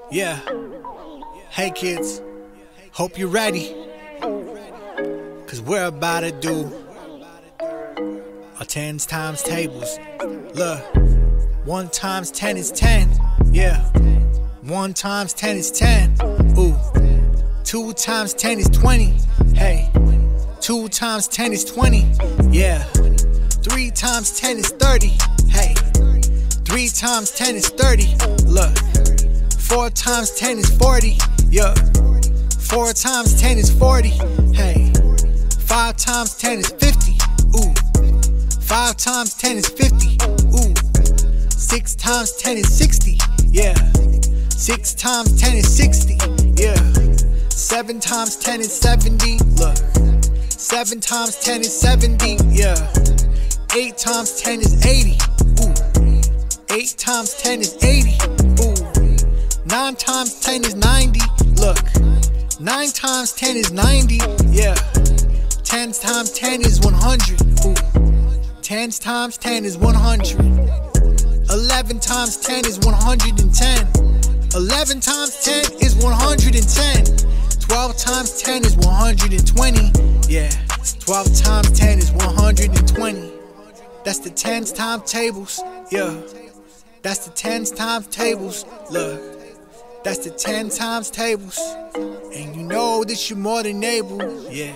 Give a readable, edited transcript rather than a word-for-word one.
Yeah. Hey kids, hope you're ready, cause we're about to do a 10 times tables. Look, 1 times 10 is 10. Yeah. 1 times 10 is 10. Ooh. 2 times 10 is 20. Hey. 2 times 10 is 20. Yeah. 3 times 10 is 30. Hey. 3 times 10 is 30. Look. 4 times 10 is 40. Yeah. 4 times 10 is 40. Hey. 5 times 10 is 50. Ooh. 5 times 10 is 50. Ooh. 6 times 10 is 60. Yeah. 6 times 10 is 60. Yeah. 7 times 10 is 70. Look. 7 times 10 is 70. Yeah. 8 times 10 is 80. Ooh. 8 times 10 is 80. Ooh. 9 times 10 is 90. Look. 9 times 10 is 90. Yeah. 10 times 10 is 100. Ooh. 10 times 10 is 100. 11 times 10 is 110. 11 times 10 is 110. 12 times 10 is 120. Yeah. 12 times 10 is 120. That's the 10 times tables. Yeah. That's the 10 times tables. Look. That's the 10 times tables. And you know that you're more than able. Yeah.